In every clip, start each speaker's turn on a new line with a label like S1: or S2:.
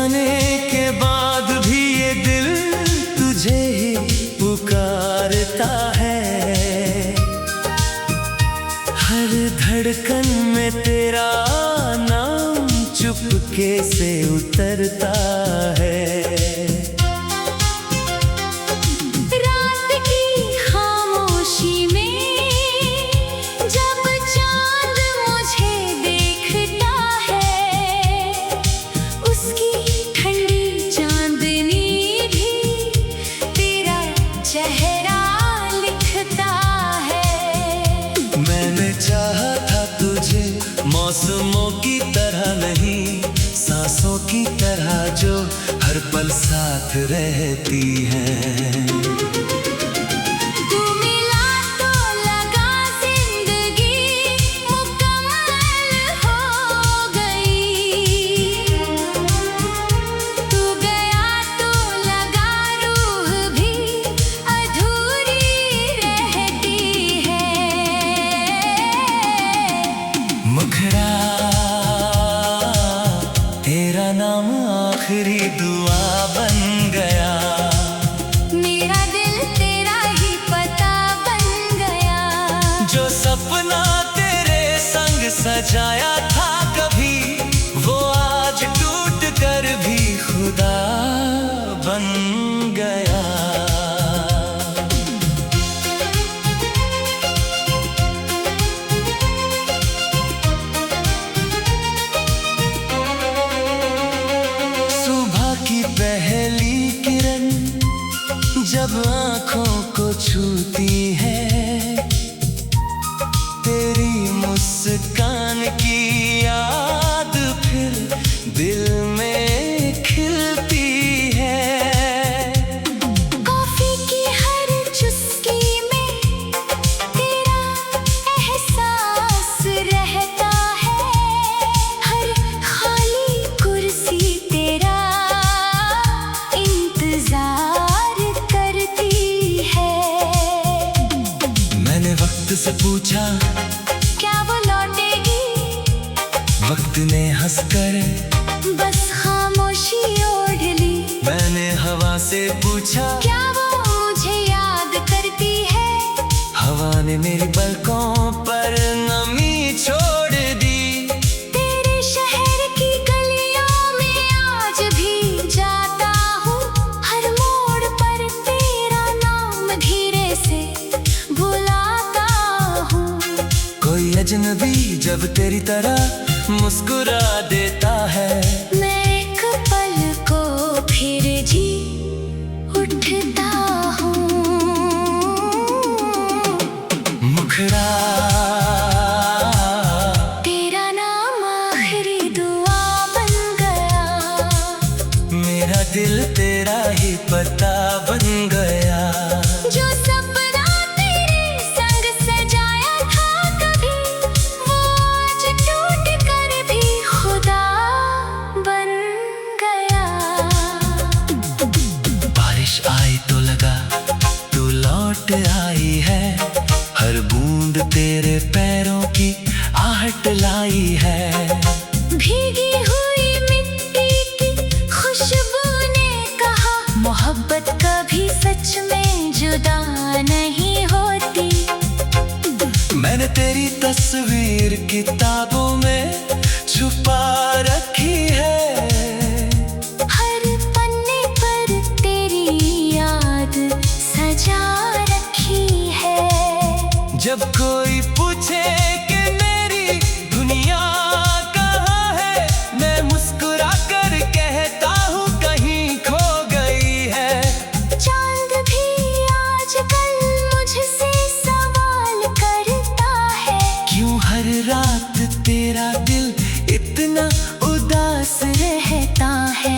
S1: जाने के बाद भी ये दिल तुझे ही पुकारता है। हर धड़कन में तेरा नाम चुपके से उतरता है। मैंने चाहा था तुझे मौसमों की तरह नहीं, सांसों की तरह जो हर पल साथ रहती है। मुखड़ा तेरा नाम आखिरी दुआ बन गया।
S2: मेरा दिल तेरा ही पता बन गया।
S1: जो सपना तेरे संग सजाया था कभी, वो आज टूट कर भी खुदा बन गया। पहली किरण जब आँखों को छूती है, तेरी मुस्कान की याद फिर दिल में खिलती है।
S2: कॉफी की हर चुस्की में तेरा एहसास रहता है। हर खाली कुर्सी तेरा
S1: वक्त से पूछा
S2: क्या वो लौटेगी,
S1: वक्त ने हंसकर
S2: बस खामोशी ओढ़ ली।
S1: मैंने हवा से पूछा
S2: क्या वो मुझे याद करती है,
S1: हवा ने मेरी पलकों पर नमी छोड़ दी।
S2: तेरे शहर की गलियों में आज भी जाता हूँ, हर मोड़ पर तेरा नाम धीरे से
S1: कोई अजनबी जब तेरी तरह मुस्कुरा देता है,
S2: मैं एक पल को फिर जी उठता हूँ।
S1: मुखड़ा
S2: तेरा नाम आखिरी दुआ बन गया।
S1: मेरा दिल तेरा ही पता बन गया।
S2: जो सपना तेरे संग सजाया था कभी, वो आज टूट कर भी खुदा बन गया।
S1: बारिश आई तो लगा तू लौट आई है, हर बूंद तेरे पैरों की आहट लाई है।
S2: भीगी हुई मिट्टी की खुशबू ने कहा, मोहब्बत कभी सच में जुदा नहीं होती।
S1: मैंने तेरी तस्वीर किताबों में छुपा रखी है,
S2: हर पन्ने पर तेरी याद सजा रखी है।
S1: जब कोई पूछे कि मेरी दुनिया कहाँ है, मैं मुस्कुरा कर कहता हूँ कहीं खो गई है।
S2: चांद भी आजकल मुझसे सवाल करता है,
S1: क्यों हर रात तेरा दिल इतना उदास रहता है।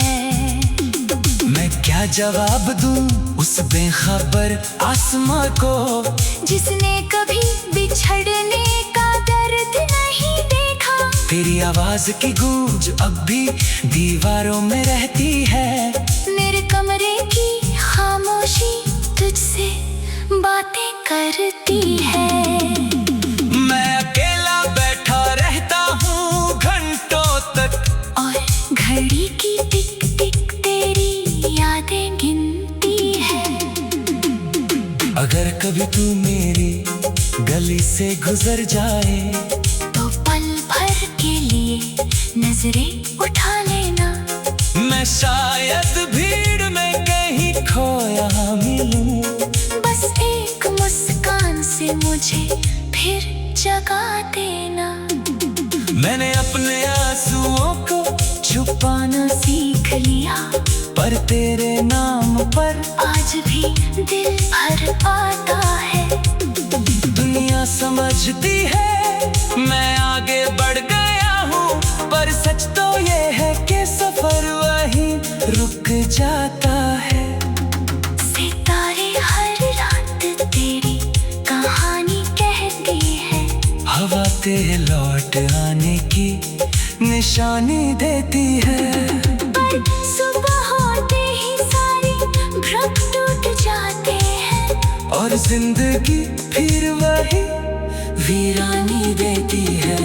S1: मैं क्या जवाब दूँ उस बेखबर आसमां को,
S2: जिसने कभी बिछड़ने का दर्द नहीं देखा।
S1: तेरी आवाज की गूंज अब भी दीवारों में रहती है।
S2: मेरे कमरे की खामोशी तुझसे बातें करती है।
S1: मैं अकेला बैठा रहता हूँ घंटों तक,
S2: और घड़ी की टिक टिक
S1: अगर कभी तू मेरी गली से गुजर जाए
S2: तो पल भर के लिए नजरें उठा लेना।
S1: मैं शायद भीड़ में कहीं खोया मिलूं,
S2: बस एक मुस्कान से मुझे फिर जगा देना।
S1: मैंने अपने आंसुओं को
S2: छुपाना सीख लिया,
S1: पर तेरे नाम पर
S2: आज भी दिल भर आता है।
S1: दुनिया समझती है मैं आगे बढ़ गया हूँ, पर सच तो ये है कि सफर वहीं रुक जाता है।
S2: सितारे हर रात तेरी कहानी कहती है,
S1: हवा तेरे लौट आने की निशानी देती है।
S2: पर सुबह होते ही सारे भ्रम टूट जाते हैं,
S1: और जिंदगी फिर वही वीरानी देती है।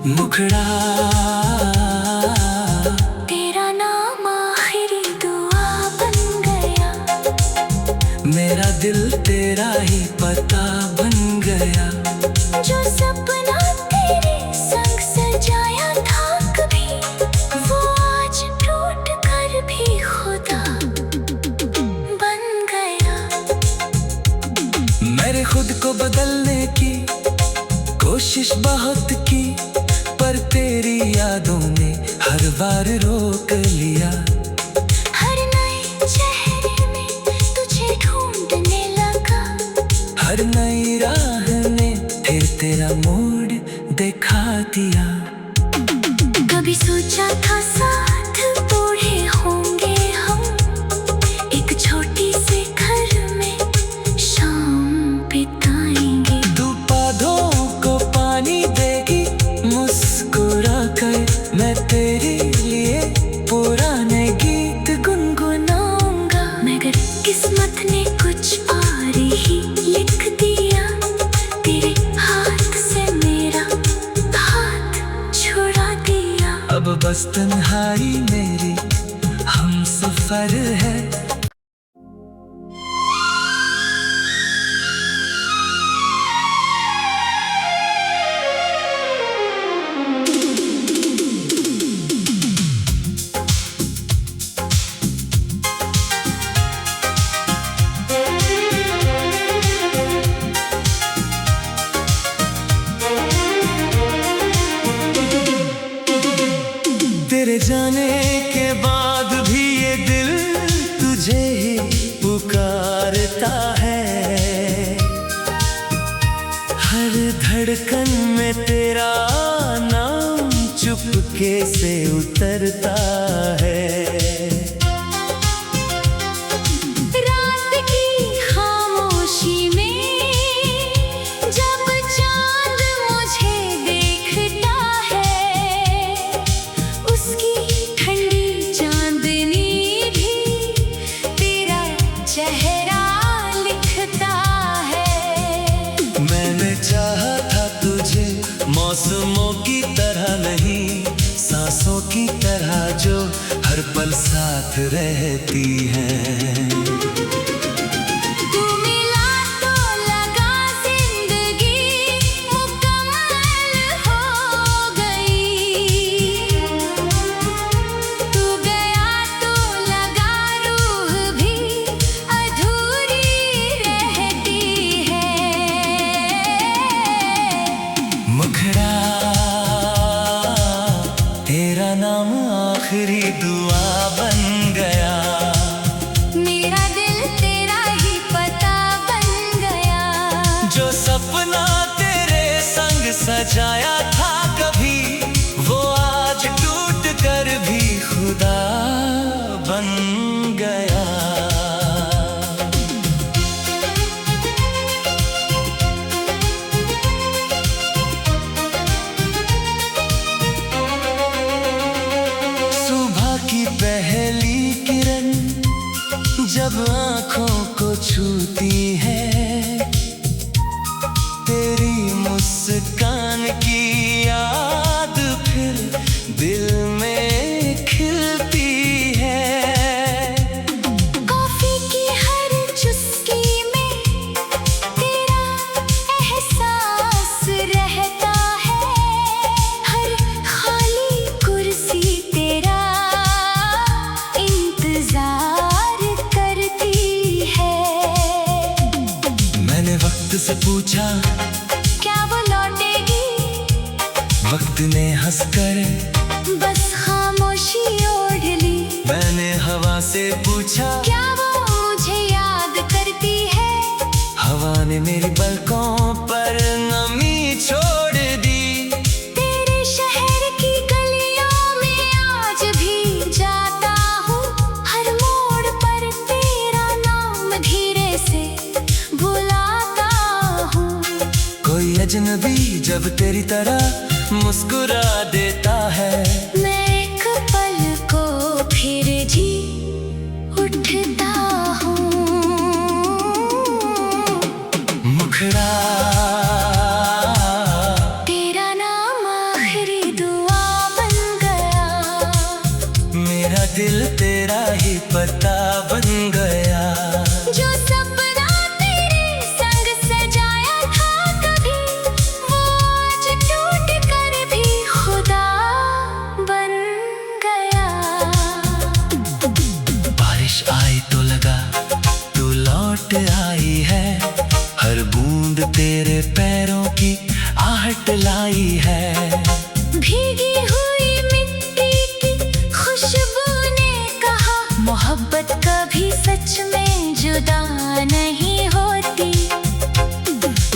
S1: मुखड़ा
S2: तेरा नाम आखिरी दुआ बन गया,
S1: मेरा दिल तेरा ही पता बन गया।
S2: जो सपना तेरे संग सजाया था कभी, वो आज टूट कर भी खुदा बन गया।
S1: मैंने खुद को बदलने की कोशिश बहुत की, पर तेरी यादों ने हर बार रोक लिया।
S2: हर नए चेहरे में तुझे ढूंढने लगा,
S1: हर नई राह ने फिर तेरा मोड़ दिखा दिया।
S2: कभी सोचा था साथ बूढ़े होंगे हम, एक छोटी से घर में शाम बिताएंगे।
S1: तू पौधों को पानी देगी मुस्कुरा कर, मैं तेरे लिए पुराने गीत
S2: गुनगुनाऊंगा। मगर किस्मत ने कुछ और ही लिख दिया, तेरे हाथ से मेरा हाथ छुड़ा दिया।
S1: अब बस तन्हाई मेरी हम सफर है। तेरे जाने के बाद भी ये दिल तुझे ही पुकारता है। हर धड़कन में तेरा नाम चुपके से उतरता है।
S2: रात की खामोशी में जब चांद मुझे देखता है, उसकी ठंडी चांदनी भी तेरा चेहरा लिखता है।
S1: मैंने चाहा था तुझे मौसमों की तरह नहीं, सांसों की तरह जो हर पल साथ रहती हैं।
S2: तू मिला तो लगा जिंदगी मुकम्मल हो गई, तू गया तो लगा रूह भी अधूरी रहती है।
S1: मुखड़ा तेरा नाम आखिरी दुआ बन गया,
S2: मेरा दिल तेरा ही पता बन गया।
S1: जो सपना तेरे संग सजाया था कभी, वो आज टूट कर भी खुदा बन गया। सुबह की पहली किरण जब आँखों को छूती है, तेरी मुस्कान की याद फिर दिल में खिलती है।
S2: कॉफी की हर चुस्की
S1: उससे पूछा
S2: क्या वो लौटेगी?
S1: वक्त ने हंसकर
S2: बस खामोशी ओढ़ ली।
S1: मैंने हवा से पूछा
S2: क्या वो मुझे याद करती है?
S1: हवा ने मेरी पलकों पर नमी छोड़ दी।
S2: तेरे शहर की गलियों में आज भी जाता हूँ, हर मोड़ पर तेरा नाम धीरे से बुलाता हूँ।
S1: कोई अजनबी जब तेरी तरह मुस्कुरा देता है,
S2: मैं एक पल को फिर जी उठता हूँ।
S1: मुखड़ा
S2: तेरा नाम आखिरी दुआ बन गया।
S1: मेरा दिल तेरा ही पता बन गया।
S2: जो सपना तेरे संग सजाया था कभी, वो आज टूट कर भी खुदा बन गया।
S1: बारिश आई तो लगा तू लौट आई है, हर बूंद तेरे पैरों की आहट लाई है।
S2: भीगी हुई मिट्टी की खुशबू ने कहा, मोहब्बत कभी सच में जुदा नहीं होती।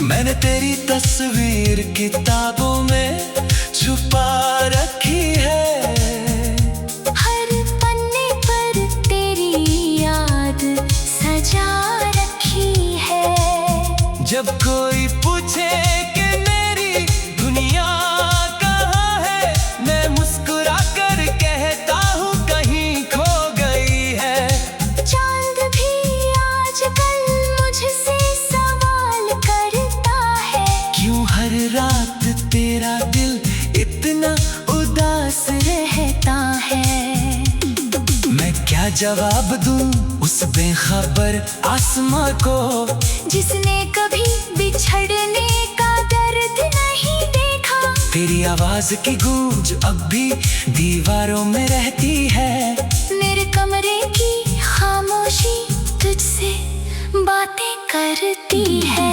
S1: मैंने तेरी तस्वीर किताबों में छुपा रखी है,
S2: हर पन्ने पर तेरी याद सजा रखी है।
S1: जब कोई पूछे कि मेरी दुनिया कहाँ है, मैं मुस्कुरा कर कहता हूँ कहीं खो गई है।
S2: चांद भी आजकल मुझसे सवाल करता है,
S1: क्यों हर रात तेरा दिल इतना उदास
S2: रहता है।
S1: मैं क्या जवाब दूं उस बेखबर आसमां को,
S2: जिसने कभी बिछड़ने का दर्द नहीं देखा।
S1: तेरी आवाज की गूंज अब भी दीवारों में रहती है।
S2: मेरे कमरे की खामोशी तुझसे बातें करती है।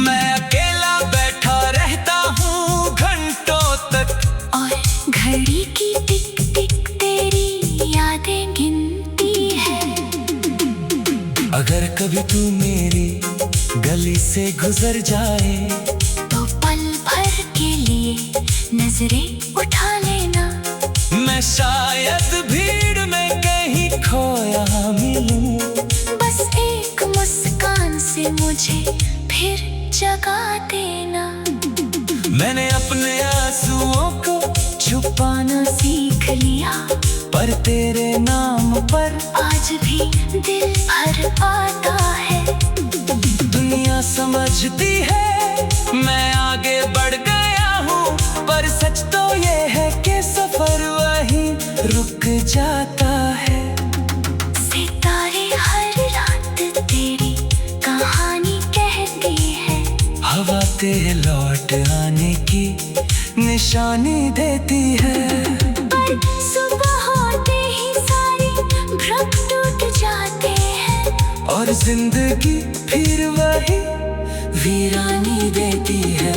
S1: मैं अकेला बैठा रहता हूँ घंटों तक,
S2: और घड़ी की टिक टिक तेरी यादें गिनती है।
S1: अगर कभी तू मेरी गली से गुजर जाए,
S2: तो पल भर के लिए नजरें उठा लेना।
S1: मैं शायद भीड़ में कहीं खोया मिलूं,
S2: बस एक मुस्कान से मुझे फिर जगा देना।
S1: मैंने अपने आंसुओं को छुपाना
S2: सीख लिया,
S1: पर तेरे नाम पर
S2: आज भी दिल भर आता है।
S1: दुनिया समझती है मैं आगे बढ़ गया हूँ, पर सच तो ये है कि सफर वहीं रुक जाता है।
S2: सितारे हर रात तेरी कहानी कहती है,
S1: हवा तेरे लौट आने की निशानी देती है।
S2: पर सुबह होते ही सारे भ्रम टूट जाते हैं,
S1: और जिंदगी फिर वही वीरानी देती है।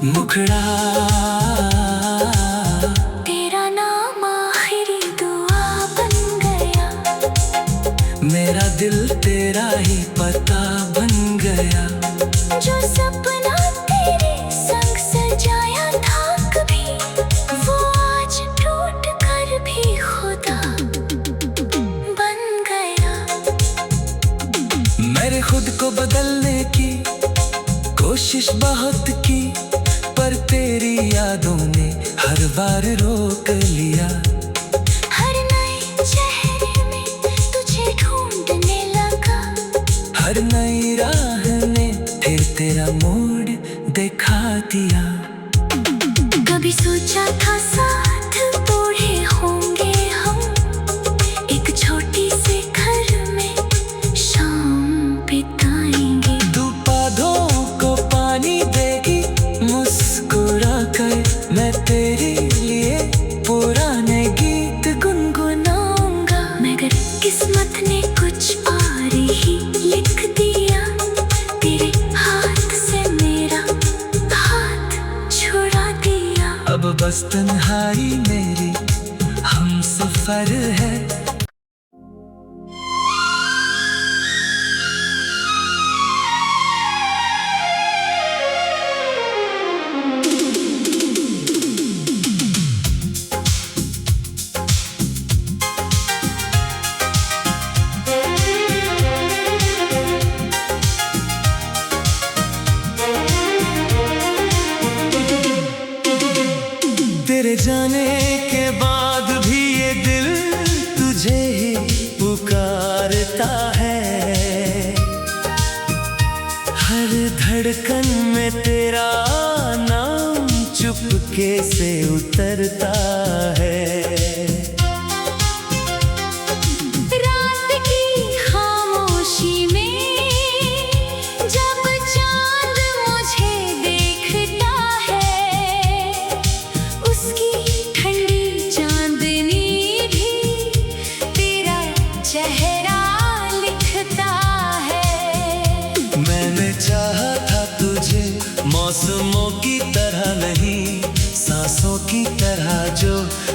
S1: मुखड़ा
S2: तेरा नाम आखिरी दुआ बन गया।
S1: मेरा दिल तेरा ही पता बन गया।
S2: जो सपना तेरे संग सजाया था कभी, वो आज टूट कर भी खुदा बन गया।
S1: मैंने खुद को बदलने की कोशिश बहुत की, पर तेरी यादों ने हर बार रोक लिया।
S2: हर नए चेहरे में तुझे ढूंढने लगा,
S1: हर नई राह ने फिर तेरा मोड़ दिखा दिया।
S2: कभी सोचा था साथ बूढ़े होंगे हम, एक छोटी से घर में शाम बिताएंगे।
S1: तू पौधों को पानी देगी मुस्कुरा कर, मैं तेरे लिए पुराने गीत
S2: गुनगुनाऊंगा। मगर किस्मत ने कुछ और ही लिख दिया।
S1: बस तन्हाई मेरी हम सफर है। तेरे जाने के बाद भी ये दिल तुझे ही पुकारता है। हर धड़कन में तेरा नाम चुपके से उतरता है।
S2: रात की खामोशी में जब चांद मुझे देखता है, उसकी ठंडी चांदनी भी तेरा चेहरा लिखता है।
S1: मैंने चाहा था तुझे मौसमों की तरह नहीं, सांसों की तरह जो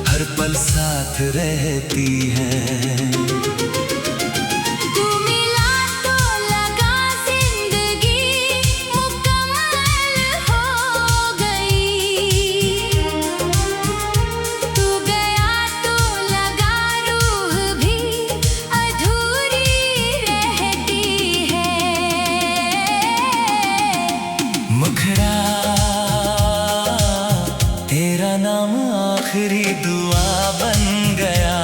S1: हर पल साथ रहती है।
S2: तू मिला तो लगा जिंदगी मुकम्मल हो गई, तू गया तो लगा रूह भी अधूरी रहती है।
S1: मुखड़ा तेरा नाम आखिरी दुआ बन गया।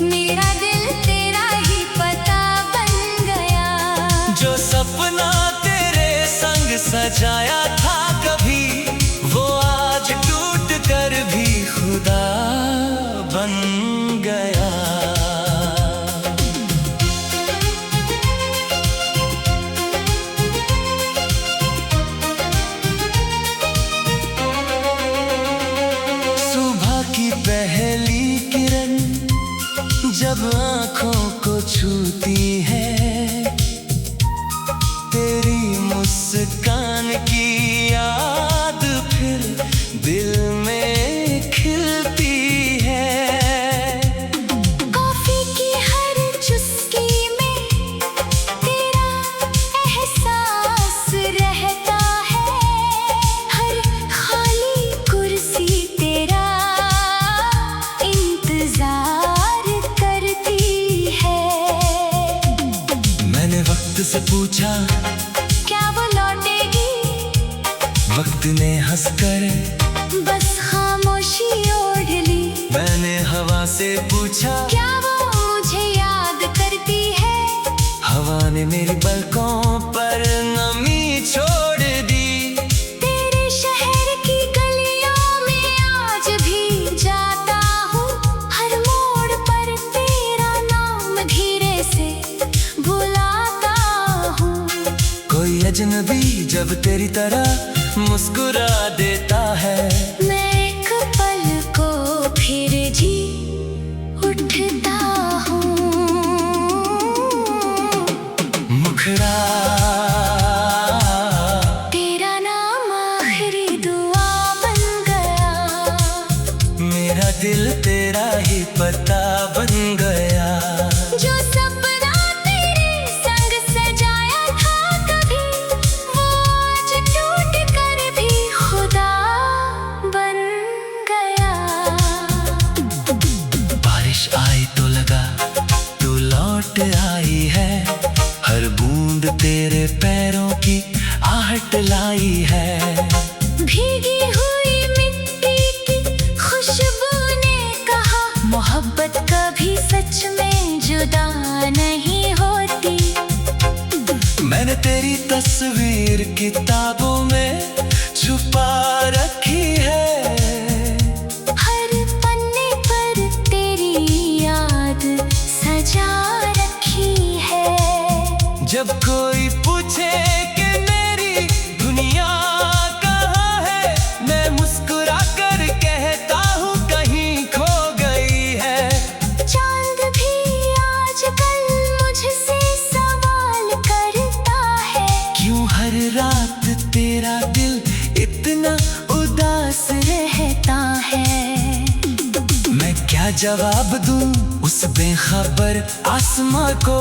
S2: मेरा दिल तेरा ही पता बन गया।
S1: जो सपना तेरे संग सजाया था कभी, वो आज टूट कर भी खुदा बन गया। सुबह की पहली किरण जब आँखों को छूती है, तेरी मुस्कान की याद फिर दिल में खिलती है।
S2: कॉफी की हर चुस्की में तेरा एहसास रहता है। हर खाली कुर्सी तेरा इंतजार करती है।
S1: मैंने वक्त से पूछा
S2: क्या वो लौटेगी,
S1: वक्त ने हंसकर
S2: बस खामोशी ओढ़ ली।
S1: मैंने हवा से पूछा
S2: क्या वो मुझे याद करती है,
S1: हवा ने मेरी पलकों पर नमी छोड़ दी।
S2: तेरे शहर की गलियों में आज भी जाता हूँ। हर मोड़ पर तेरा नाम धीरे से बुलाता हूँ।
S1: कोई अजनबी जब तेरी तरह मुस्कुरा देता है,
S2: मैं एक पल को फिर जी उठता हूँ।
S1: मुखड़ा
S2: तेरा नाम आखिरी दुआ बन गया।
S1: मेरा दिल तेरा ही पता बन गया।
S2: जो सपना तेरे संग सजाया था कभी, वो आज टूट कर भी खुदा बन गया।
S1: बारिश आई तो लगा तू लौट आई है, हर बूंद तेरे पैरों की आहट लाई है।
S2: भीगी हुई मिट्टी की खुशबू ने कहा, मोहब्बत कभी सच में जुदा नहीं होती।
S1: मैंने तेरी तस्वीर किताबों में छुपा रखी है।
S2: हर पन्ने पर तेरी याद सजा रखी है।
S1: जब कोई पूछे कि मेरी दुनिया कहाँ है, मैं मुस्कुरा कर कहता हूँ कहीं खो गई है।
S2: चांद भी आजकल मुझसे सवाल करता है,
S1: क्यों हर रात तेरा दिल इतना उदास रहता जवाब दूं उस बेखबर आसमां को,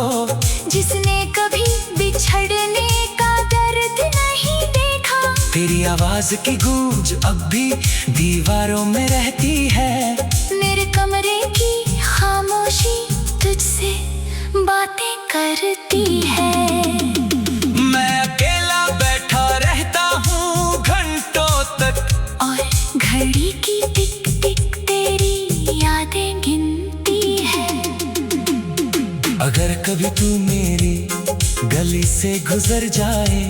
S2: जिसने कभी बिछड़ने का दर्द नहीं देखा।
S1: तेरी आवाज की गूंज अब भी दीवारों में रहती है।
S2: मेरे कमरे की खामोशी तुझसे बातें करती है।
S1: मैं अकेला बैठा रहता हूँ घंटों तक,
S2: और घड़ी की टिक टिक तेरी यादें गिनती है।
S1: अगर कभी तू मेरी गली से गुजर जाए,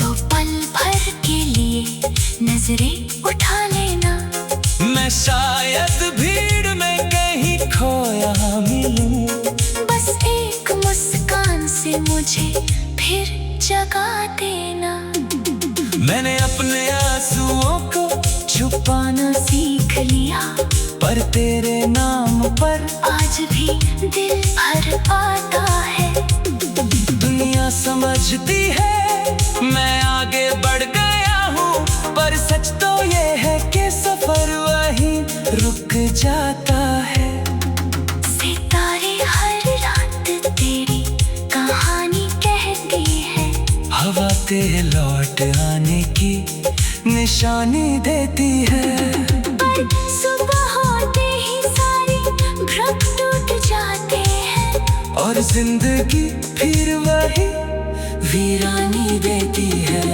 S2: तो पल भर के लिए नजरें उठा लेना।
S1: मैं शायद भीड़ में कहीं खोया मिलूं,
S2: बस एक मुस्कान से मुझे फिर जगा देना।
S1: मैंने अपने आंसुओं को छुपाना सीख लिया, पर तेरे नाम पर
S2: आज भी दिल भर आता है।
S1: दुनिया समझती है मैं आगे बढ़ गया हूँ, पर सच तो ये है कि सफर वहीं रुक जाता है।
S2: सितारे हर रात तेरी कहानी कहती है।
S1: हवा तेरे लौट आने की निशानी देती है।
S2: पर सुबह होते ही सारे भ्रम टूट जाते हैं,
S1: और जिंदगी फिर वही वीरानी देती है।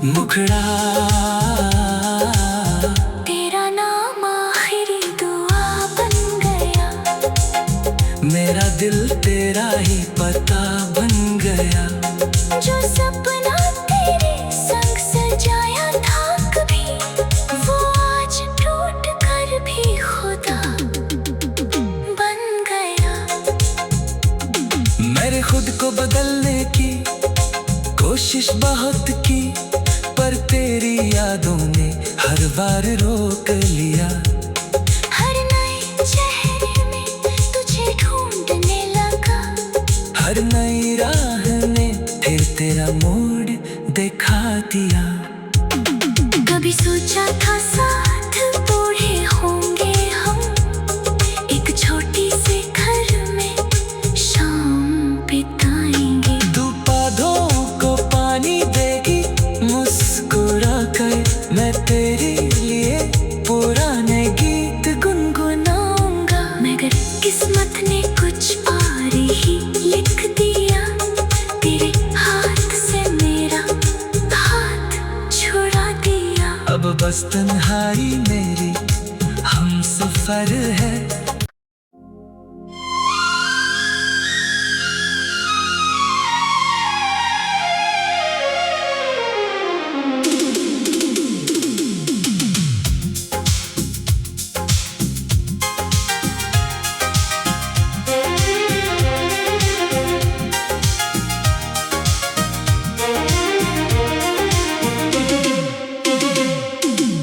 S1: मुखड़ा
S2: तेरा नाम आखिरी दुआ बन गया।
S1: मेरा दिल तेरा ही पता बन गया।
S2: जो सपना तेरे संग सजाया था कभी, वो आज टूट कर भी खुदा बन गया।
S1: मैंने खुद को बदलने की कोशिश बहुत की, पर तेरी यादों ने हर बार रोक लिया।
S2: हर नए चेहरे में तुझे ढूंढने लगा।
S1: हर नई राह ने फिर तेरा मोड़ दिखा दिया।
S2: कभी सोचा था साथ बूढ़े होंगे हम, एक छोटी से घर में शाम बिताएंगे।
S1: तू पौधों को पानी देगी मुस्कुरा कर, मैं तेरे लिए पुराने गीत
S2: गुनगुनाऊंगा। मगर किस्मत ने कुछ और ही लिख दिया। तेरे हाथ से मेरा हाथ छुड़ा दिया।
S1: अब बस तन्हाई मेरी हम सफर है।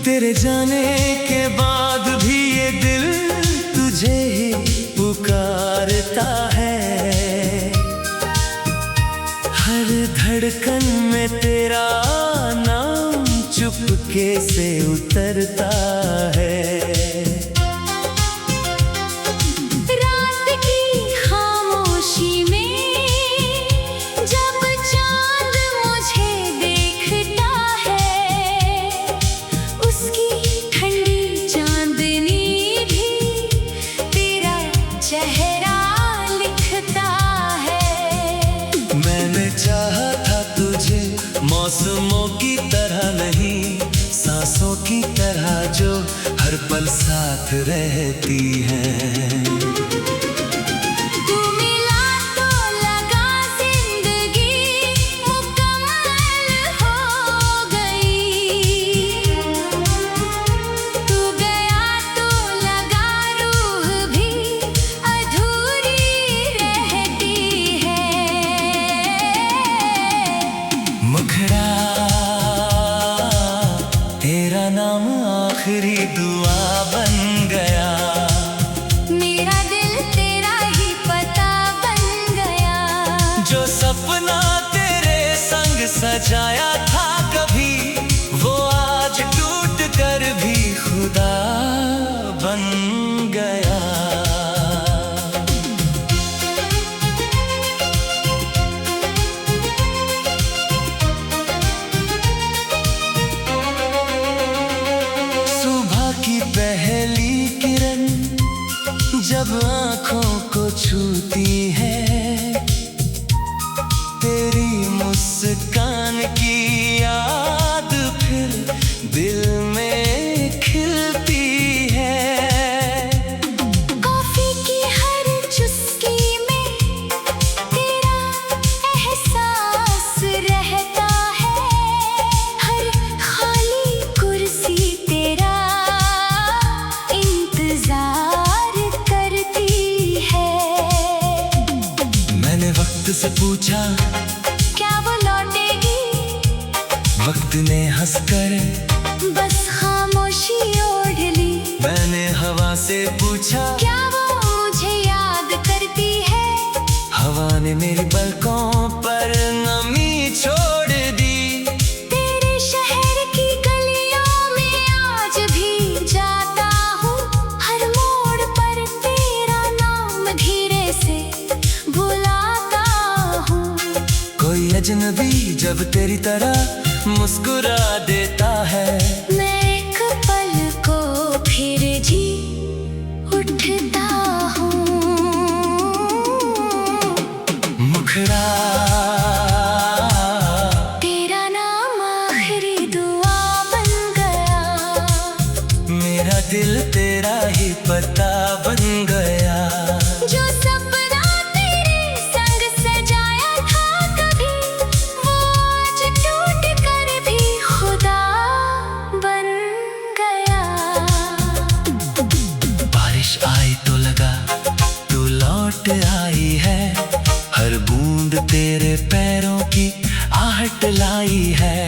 S1: तेरे जाने के बाद भी ये दिल तुझे ही पुकारता है। हर धड़कन में तेरा नाम चुपके से उतरता है।
S2: रात की खामोशी में जब चांद मुझे देखता है, उसकी ठंडी चांदनी भी तेरा चेहरा लिखता है।
S1: मैंने चाहा था तुझे मौसमों की तरह नहीं, सांसों की तरह जो हर पल साथ रहती है।
S2: तू मिला तो लगा जिंदगी मुकम्मल हो गई। तू गया तो लगा रूह भी अधूरी रहती है।
S1: मुखड़ा तेरा नाम आखिरी दुआ बन गया।
S2: मेरा दिल तेरा ही पता बन गया।
S1: जो सपना तेरे संग सजाया था कभी, वो आज टूट कर भी खुदा बन आँखों को छूती है, तेरी मुस्कान की याद फिर दिल में खिलती है।
S2: कॉफी की हर चुस्की में तेरा एहसास रहता है, हर खाली कुर्सी तेरा इंतजार करती है।
S1: मैंने वक्त से पूछा
S2: क्या वो लौटेगी,
S1: वक्त ने हंसकर
S2: बस खामोशी ओढ़ ली।
S1: मैंने हवा से पूछा
S2: क्या वो मुझे याद करती है,
S1: हवा ने मेरी पलकों पर नमी छोड़ दी।
S2: तेरे शहर की गलियों में आज भी जाता हूँ, हर मोड़ पर तेरा नाम धीरे से बुलाता हूँ।
S1: कोई अजनबी जब तेरी तरह मुस्कुरा देता है,
S2: मैं एक पल को फिर जी उठता हूँ।
S1: मुखड़ा
S2: तेरा नाम आखिरी दुआ बन गया,
S1: मेरा दिल तेरा ही पता बन गया।
S2: जो सपना तेरे संग सजाया था कभी, वो आज टूट कर भी खुदा बन गया।
S1: बारिश आई तो लगा तू लौट आई है, हर बूंद तेरे पैरों की आहट लाई है।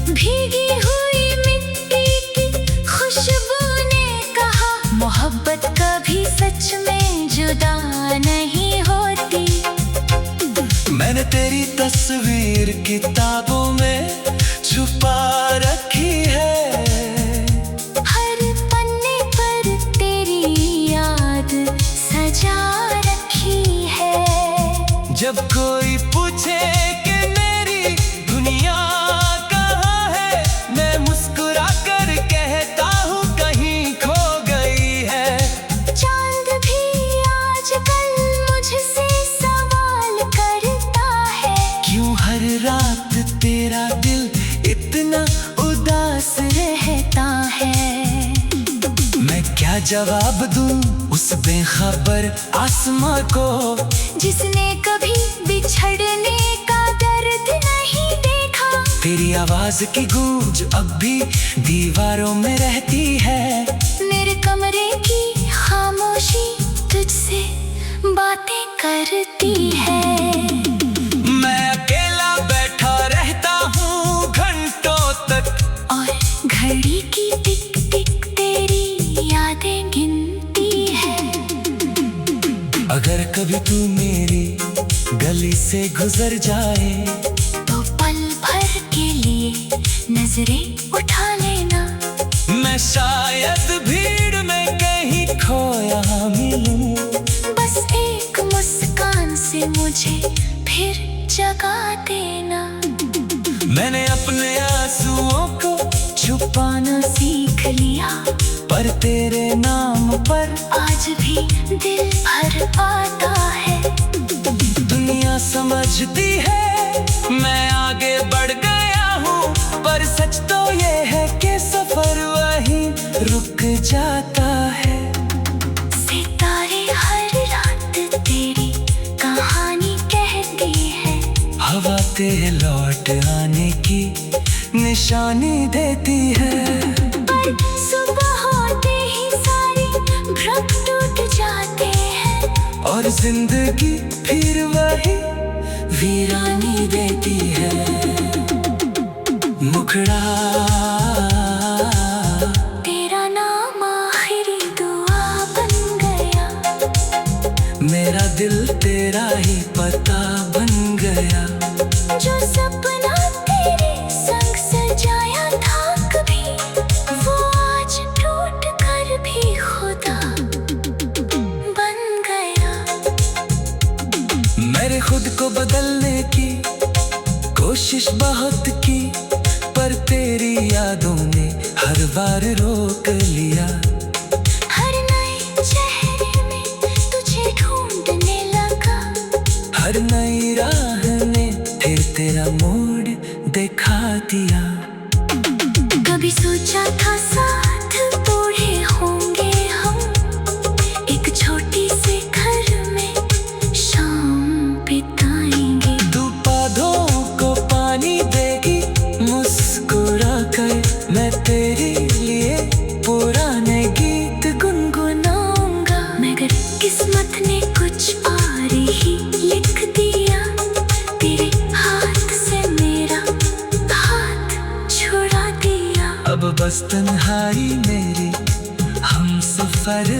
S2: भीगी हुई मिट्टी की खुशबू ने कहा, मोहब्बत कभी सच में जुदा नहीं होती।
S1: मैंने तेरी तस्वीर किताबों में छुपा रखी है,
S2: हर पन्ने पर तेरी याद सजा रखी है।
S1: जब कोई पूछे कि मेरी दुनिया कहाँ है, मैं मुस्कुरा कर कहता हूँ कहीं खो गई है।
S2: चांद भी आजकल मुझसे सवाल करता है,
S1: क्यों हर रात तेरा दिल इतना उदास
S2: रहता है।
S1: मैं क्या जवाब दूं उस बेखबर आसमां को,
S2: जिसने कभी बिछड़ने का दर्द नहीं देखा।
S1: तेरी आवाज की गूंज अब भी दीवारों में रहती है।
S2: मेरे कमरे की खामोशी तुझसे बातें करती है।
S1: मैं अकेला बैठा रहता हूँ घंटों तक,
S2: और घड़ी की टिक टिक तेरी यादें गिनती है।
S1: अगर कभी तू मेरी गली से गुजर जाए,
S2: तो पल भर के लिए नजरें उठा लेना।
S1: मैं शायद भीड़ में कहीं खोया मिलूं,
S2: बस एक मुस्कान से मुझे फिर जगा देना।
S1: मैंने अपने आंसुओं को छुपाना
S2: सीख लिया,
S1: पर तेरे नाम पर
S2: आज भी दिल भर आता है।
S1: दुनिया समझती है मैं आगे बढ़ गया हूँ, पर सच तो ये है कि सफर वहीं रुक जाता है।
S2: सितारे हर रात तेरी कहानी कहती है,
S1: हवा तेरे लौट आने की निशानी देती है।
S2: पर सुबह होते ही सारे भ्रम टूट जाते हैं,
S1: और जिंदगी फिर वही वीरानी देती है। मुखड़ा
S2: तेरा नाम आखिरी दुआ बन गया,
S1: मेरा दिल तेरा ही पता बन गया।
S2: जो सपना तेरे संग सजाया था कभी, वो आज टूट कर भी खुदा बन गया।
S1: मैंने खुद को बदलने की कोशिश बहुत की, पर तेरी यादों ने हर बार रोक लिया।
S2: हर नए चेहरे में तुझे
S1: हर नई राह ने फिर तेरा मोड़ दिखा दिया।
S2: कभी सोचा था साथ बूढ़े होंगे हम, एक छोटी से घर में शाम बिताएंगे।
S1: तू पौधों को पानी देगी मुस्कुरा कर, मैं तेरे लिए पुराने गीत गुनगुनाऊंगा।
S2: मगर किस्मत ने कुछ और ही लिख दिया, तेरे हाथ से मेरा हाथ छुड़ा दिया।
S1: अब बस तन्हाई मेरी हम सफर